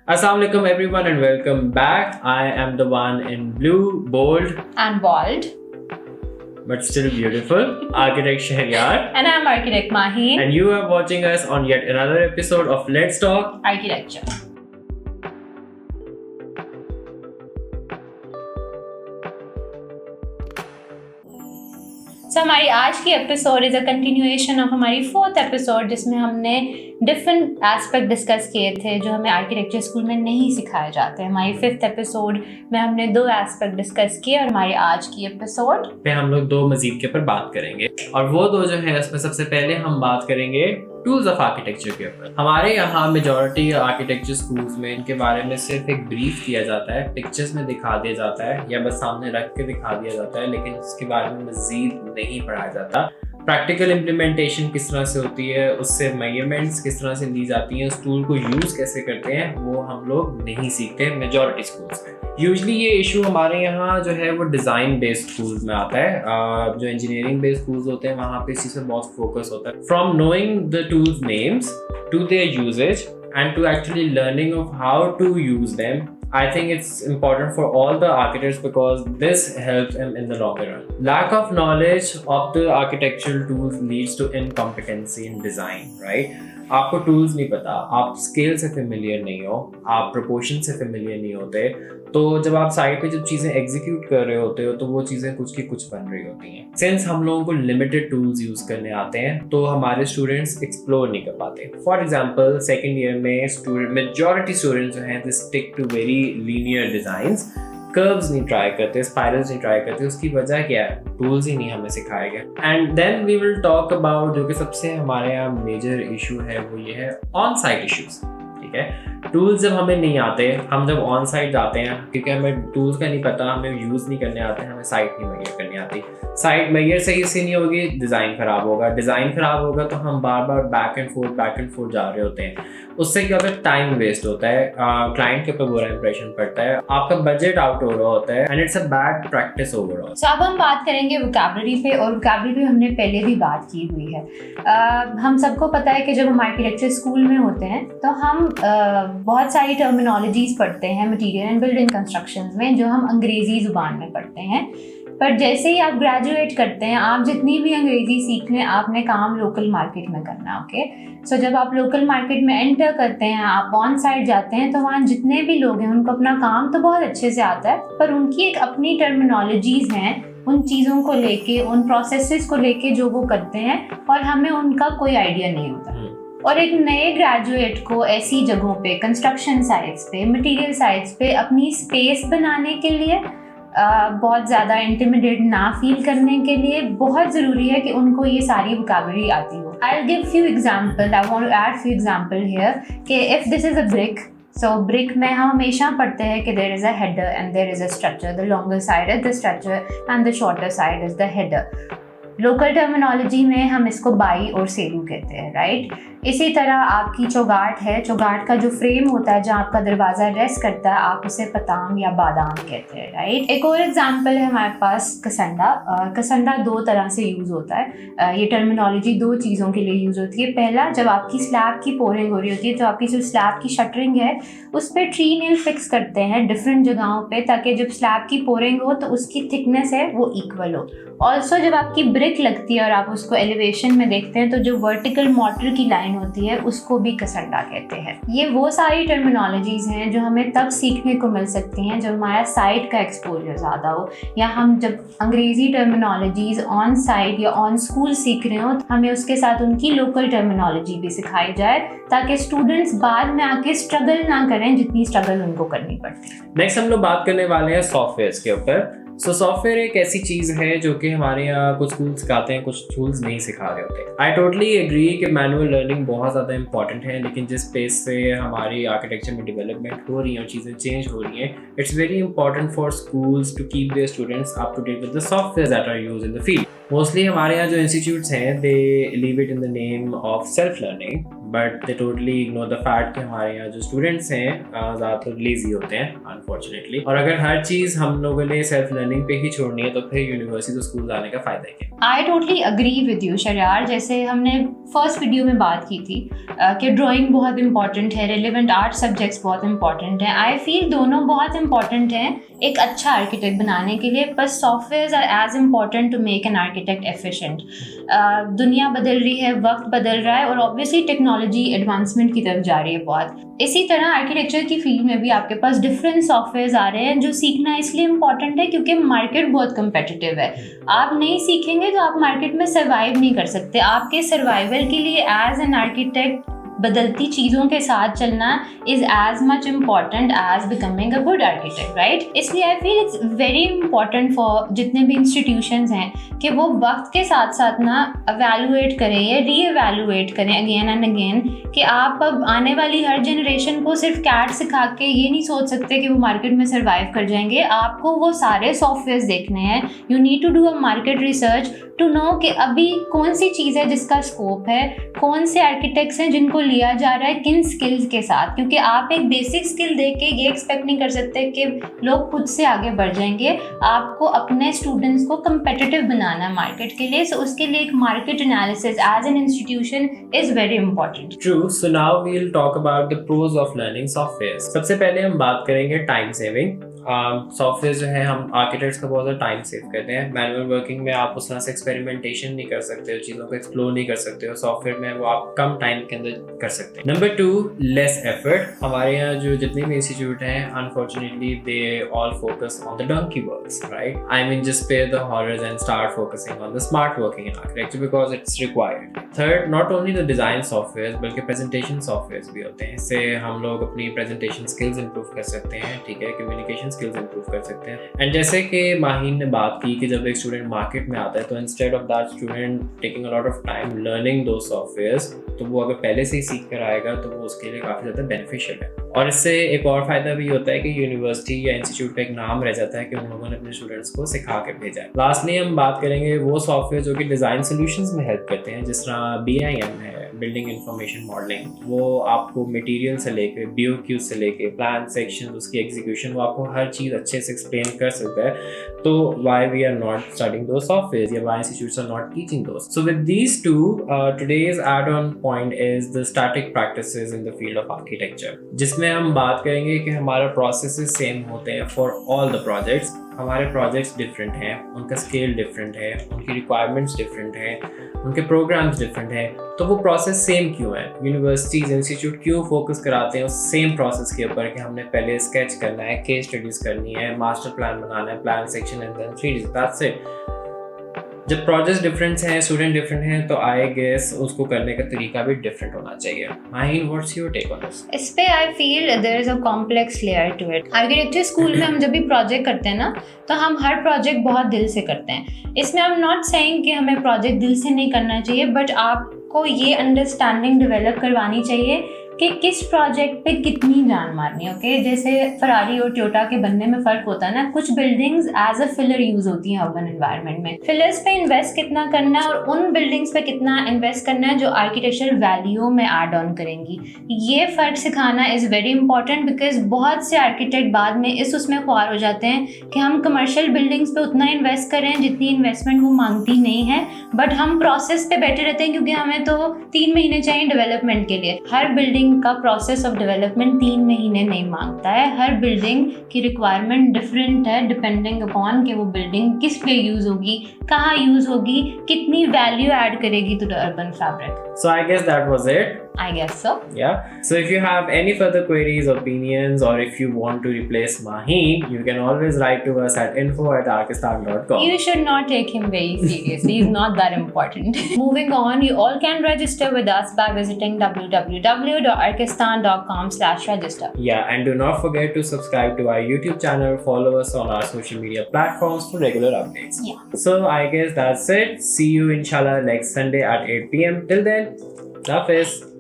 Assalamu alaikum everyone and welcome back. I am the one in blue, bold and bald, but still beautiful, Architect Shahriyar. And I'm Architect Mahi. And you are watching us on yet another episode of Let's Talk Architecture. So हमारी आज की episode is a continuation of हमारी 4th episode, जिसमें हमने different aspect discuss किए थे जो हमें आर्किटेक्चर स्कूल में नहीं सिखाए जाते हैं। हमारी 5th एपिसोड में हमने 2 एस्पेक्ट डिस्कस किए और हमारी आज की एपिसोड पे हम लोग 2 मजीद के ऊपर बात करेंगे। और वो 2 जो है उसमें सबसे पहले हम बात करेंगे टूल्स ऑफ आर्किटेक्चर के ऊपर। हमारे यहाँ मेजॉरिटी आर्किटेक्चर स्कूल्स में इनके बारे में सिर्फ एक ब्रीफ दिया जाता है, पिक्चर्स में दिखा दिया जाता है या बस सामने रख के दिखा दिया जाता है, लेकिन उसके बारे में मजीद नहीं पढ़ाया जाता। प्रैक्टिकल इम्प्लीमेंटेशन किस तरह से होती है, उससे मेजरमेंट्स किस तरह से ली जाती हैं, उस टूल को यूज़ कैसे करते हैं, वो हम लोग नहीं सीखते मेजॉरिटी स्कूल्स में। यूजली ये इशू हमारे यहाँ जो है वो डिज़ाइन बेस्ड स्कूल्स में आता है। जो इंजीनियरिंग बेस्ड स्कूल्स होते हैं वहाँ पे इस चीज़ पर बहुत फोकस होता है। From knowing the tools names to their usages and to actually learning of how to use them, I think it's important for all the architects because this helps them in the longer run. Lack of knowledge of the architectural tools leads to incompetency in design, right? आपको tools नहीं पता, आप scale से familiar नहीं हो, आप proportion से familiar नहीं होते, तो जब आप साइड पे जब चीज़ें एग्जीक्यूट कर रहे होते हो तो वो चीज़ें कुछ की कुछ बन रही होती हैं। सिंस हम लोगों को लिमिटेड टूल्स यूज़ करने आते हैं तो हमारे स्टूडेंट्स एक्सप्लोर नहीं कर पाते। फॉर एग्जांपल सेकंड ईयर में स्टूडेंट मेजॉरिटी स्टूडेंट्स जो हैं they stick to very linear designs, curves नहीं ट्राई करते, स्पाइरल्स नहीं ट्राई करते। उसकी वजह क्या है? टूल्स ही नहीं हमें सिखाए गए। And then we will talk about जो कि सबसे हमारे यहाँ मेजर इशू है, वो ये है ऑन साइट इशूज़। ठीक है, टूल्स जब हमें नहीं आते, हम जब ऑन साइट जाते हैं क्योंकि हमें टूल्स का नहीं पता, हमें यूज़ नहीं करने आते, हमें साइट नहीं मैयर करनी आती। साइट मैयर सही से नहीं होगी, डिज़ाइन ख़राब होगा, डिज़ाइन ख़राब होगा तो हम बार बार बैक एंड फोर्थ जा रहे होते हैं। उससे क्या होता है? टाइम वेस्ट होता है, क्लाइंट के ऊपर बुरा इंप्रेशन पड़ता है, आपका बजट आउट हो रहा होता है and it's a bad practice overall. So अब हम बात करेंगे वोकैबुलरी पे, और वोकैबुलरी पे हमने पहले भी बात की हुई है। हम सबको पता है कि जब हम आर्किटेक्चर स्कूल में होते हैं तो हम बहुत सारी टर्मिनोलॉजीज पढ़ते हैं मटीरियल एंड बिल्डिंग कंस्ट्रक्शन में, जो हम अंग्रेजी ज़ुबान में पढ़ते हैं। पर जैसे ही आप ग्रेजुएट करते हैं, आप जितनी भी अंग्रेजी सीख लें, आपने काम लोकल मार्केट में करना। ओके, सो जब आप लोकल मार्केट में एंटर करते हैं, आप ऑन साइट जाते हैं, तो वहाँ जितने भी लोग हैं उनको अपना काम तो बहुत अच्छे से आता है, पर उनकी एक अपनी टर्मिनोलॉजीज हैं उन चीज़ों को लेके, उन प्रोसेसेस को लेके जो वो करते हैं, और हमें उनका कोई आइडिया नहीं होता। और एक नए ग्रेजुएट को ऐसी जगहों पे, कंस्ट्रक्शन साइट्स पे, मटेरियल साइट्स पे अपनी स्पेस बनाने के लिए, बहुत ज़्यादा इंटिमिडेट ना फील करने के लिए बहुत ज़रूरी है कि उनको ये सारी वोकैबुलरी आती हो। I will give few example, I want to add few example here कि if this is a brick, so brick में हम हमेशा पढ़ते हैं कि there is a header and there is a structure, the longer side is the structure and the shorter side is the header. Local terminology में हम इसको by और सेरू कहते हैं, राइट? इसी तरह आपकी चौगाट है, चौगाट का जो फ्रेम होता है जहाँ आपका दरवाज़ा रेस्ट करता है, आप उसे पतांग या बादाम कहते हैं, राइट? एक और एग्जांपल है हमारे पास कसंडा। कसंडा 2 तरह से यूज़ होता है। ये टर्मिनोलॉजी 2 चीज़ों के लिए यूज़ होती है। पहला, जब आपकी स्लैब की पोरिंग हो रही होती है तो आपकी जो स्लैब की शटरिंग है उस पर ट्री नेल फिक्स करते हैं डिफरेंट जगहों पे, ताकि जब स्लैब की पोरिंग हो तो उसकी थिकनेस है वो इक्वल हो। ऑल्सो जब आपकी ब्रिक लगती है और आप उसको एलिवेशन में देखते हैं तो जो वर्टिकल मॉर्टर की लाइन होती है उसको भी कसंडा कहते हैं। ये वो सारी टर्मिनोलॉजीज हैं जो हमें तब सीखने को मिल सकती हैं जब हमारा साइट का एक्सपोजर ज़्यादा हो, या हम जब अंग्रेज़ी टर्मिनोलॉजीज ऑन साइट या ऑन स्कूल सीख रहे हो तो हमें उसके साथ उनकी लोकल टर्मिनोलॉजी भी सिखाई जाए, ताकि स्टूडेंट्स बाद में आके स्ट्रगल ना करें जितनी स्ट्रगल उनको करनी पड़ती है। नेक्स्ट हम लोग बात करने वाले हैं सॉफ्टवेयर के ऊपर। सॉफ्टवेयर एक ऐसी चीज़ है जो कि हमारे यहाँ कुछ स्कूल सिखाते हैं, कुछ स्कूल्स नहीं सिखा रहे होते। आई टोटली एग्री कि मैनुअल लर्निंग बहुत ज़्यादा इंपॉर्टेंट है, लेकिन जिस पेस से हमारी आर्किटेक्चर में डेवलपमेंट हो रही है और चीज़ें चेंज हो रही हैं, it's very important for schools to keep their students up to date with the software that are used in the field. Mostly हमारे यहाँ जो इंस्टीट्यूट्स हैं they leave it in the name of self learning, but they totally ignore the fact कि हमारे यहाँ जो students हैं ज़्यादातर लेजी होते हैं अनफॉर्चुनेटली। और अगर हर चीज़ हम लोगों ने सेल्फ लर्निंग पे ही छोड़नी है तो फिर यूनिवर्सिटी तो स्कूल आने का फ़ायदा क्या? I totally agree with you Shahriar. जैसे हमने फर्स्ट वीडियो में बात की थी कि ड्राइंग बहुत इंपॉर्टेंट है, रिलेवेंट आर्ट सब्जेक्ट्स बहुत इंपॉर्टेंट हैं। आई फील दोनों बहुत इंपॉर्टेंट हैं एक अच्छा आर्किटेक्ट बनाने के लिए, बस software are as important to make an architect efficient. दुनिया बदल रही है, वक्त बदल रहा है और ऑब्वियसली टेक्नोलॉजी एडवांसमेंट की तरफ जा रही है बहुत। इसी तरह आर्किटेक्चर की फील्ड में भी आपके पास डिफरेंट सॉफ्टवेयर आ रहे हैं जो सीखना इसलिए इम्पॉर्टेंट है क्योंकि मार्केट बहुत कम्पिटिटिव है। आप नहीं सीखेंगे तो आप मार्केट में सर्वाइव नहीं कर सकते। आपके सर्वाइवल के लिए एज एन आर्किटेक्ट बदलती चीज़ों के साथ चलना is as much important as becoming a good architect, right? इसलिए I feel it's very important for जितने भी इंस्टीट्यूशंस हैं कि वो वक्त के साथ साथ ना एवेलुएट करें या री एवेलुएट करें अगेन एंड अगेन कि आप अब आने वाली हर जनरेशन को सिर्फ कैट सिखा के ये नहीं सोच सकते कि वो मार्केट में सर्वाइव कर जाएंगे। आपको वो सारे सॉफ्टवेयर देखने हैं। You need to do a market research to know कि अभी कौन सी चीज़ है जिसका स्कोप है, कौन से आर्किटेक्ट्स हैं जिनको लिया जा रहा है किन स्किल्स के साथ, क्योंकि आप एक बेसिक स्किल देख के ये एक्सपेक्ट नहीं कर सकते कि लोग खुद से आगे बढ़ जाएंगे। आपको अपने स्टूडेंट्स को कम्पिटिटिव बनाना है मार्केट के लिए, सो उसके लिए एक market analysis as an institution is very important. True. So now we will talk about the pros of learning software. सबसे पहले हम बात करेंगे टाइम सेविंग। सॉफ्टवेयर जो है हम आर्किटेक्ट्स का बहुत ज़्यादा टाइम सेव करते हैं। मैनुअल वर्किंग में आप उस तरह से एक्सपेरिमेंटेशन नहीं कर सकते हो, चीज़ों को एक्सप्लोर नहीं कर सकते हो। सॉफ्टवेयर में वो आप कम टाइम के अंदर कर सकते हैं। Number 2, less effort. हमारे यहाँ जो जितने भी इंस्टीट्यूट हैं unfortunately they all focus on the donkey works, right? I mean just spare the horrors and start focusing on the smart working in architecture because it's required. Third, not only the design software बल्कि presentation software भी होते हैं। इससे हम लोग अपनी presentation skills improve कर सकते हैं, ठीक है, कम्युनिकेशन स्किल्स इंप्रूव कर सकते हैं। एंड जैसे कि माहीन ने बात की कि जब एक स्टूडेंट मार्केट में आता है तो instead of that student taking a lot of time learning दो सॉफ्टवेयर्स, तो वो अगर पहले से ही सीख कर आएगा तो वो उसके लिए काफ़ी ज़्यादा बेनिफिशियल है। और इससे एक और फ़ायदा भी होता है कि यूनिवर्सिटी या इंस्टीट्यूट का एक नाम रह जाता है कि उन लोगों ने अपने स्टूडेंट्स को सिखा के भेजा है। लास्टली हम बात करेंगे वो सॉफ्टवेयर जो कि डिज़ाइन सोल्यूशंस में हेल्प करते हैं, जिस तरह BIM है, बिल्डिंग इंफॉर्मेशन मॉडलिंग। वो आपको मटेरियल से लेके BOQ से लेके प्लान सेक्शन, उसकी एग्जीक्यूशन, वो आपको हर चीज़ अच्छे से एक्सप्लेन कर सकता है। तो why we are not studying two software या why institutes are not teaching those? So with these two today's add on point is the static practices in the field of architecture, जिसमें हम बात करेंगे कि हमारा प्रोसेसेस सेम होते हैं for all the projects. हमारे प्रोजेक्ट्स डिफरेंट हैं, उनका स्केल डिफरेंट है, उनकी रिक्वायरमेंट्स डिफरेंट हैं, उनके प्रोग्राम्स डिफरेंट हैं, तो वो प्रोसेस सेम क्यों है? यूनिवर्सिटीज़ इंस्टीट्यूट क्यों फोकस कराते हैं उस सेम प्रोसेस के ऊपर कि हमने पहले स्केच करना है, केस स्टडीज़ करनी है, मास्टर प्लान बनाना है, plan section and then 3D, that's it. जब प्रोजेक्ट्स डिफरेंट हैं, स्टूडेंट डिफरेंट हैं, तो आई गेस उसको करने का तरीका भी डिफरेंट होना चाहिए। Maheen, what's your take on this? इस पे I feel there is a complex layer to it. Architecture school में हम जब भी प्रोजेक्ट करते हैं ना, तो हम हर प्रोजेक्ट बहुत दिल से करते हैं। इसमें आई एम नॉट सेइंग कि हमें प्रोजेक्ट दिल से नहीं करना चाहिए, बट आपको ये अंडरस्टैंडिंग डेवलप करवानी चाहिए कि किस प्रोजेक्ट पे कितनी जान मारनी है। ओके, जैसे फरारी और टोयोटा के बनने में फ़र्क होता है ना। कुछ buildings as a filler use होती हैं अर्बन एनवायरनमेंट में। फिलर्स पे इन्वेस्ट कितना करना है और उन बिल्डिंग्स पे कितना इन्वेस्ट करना है जो आर्किटेक्चरल वैल्यू में ऐड ऑन करेंगी, ये फ़र्क सिखाना इज़ वेरी इंपॉर्टेंट। बिकॉज बहुत से आर्किटेक्ट बाद में उसमें ख्वार हो जाते हैं कि हम कमर्शियल बिल्डिंग्स पे उतना इन्वेस्ट करें जितनी इन्वेस्टमेंट वो मांगती नहीं है, बट हम प्रोसेस पे बैठे रहते हैं क्योंकि हमें तो 3 महीने चाहिए डेवलपमेंट के लिए। हर बिल्डिंग का प्रोसेस ऑफ डेवलपमेंट 3 महीने नहीं मांगता है। हर बिल्डिंग की रिक्वायरमेंट डिफरेंट है डिपेंडिंग अपॉन कि वो बिल्डिंग किस पे यूज होगी, कहाँ यूज होगी, कितनी वैल्यू ऐड करेगी to the urban fabric. So I guess that was it. I guess so. Yeah. So if you have any further queries, opinions, or if you want to replace Maheen, you can always write to us at info@arkistan.com. You should not take him very seriously. He's not that important. Moving on, you all can register with us by visiting www.arkistan.com/register. Yeah, and do not forget to subscribe to our YouTube channel, follow us on our social media platforms for regular updates. Yeah. So I guess that's it. See you inshallah next Sunday at 8 p.m. Till then, Hafiz.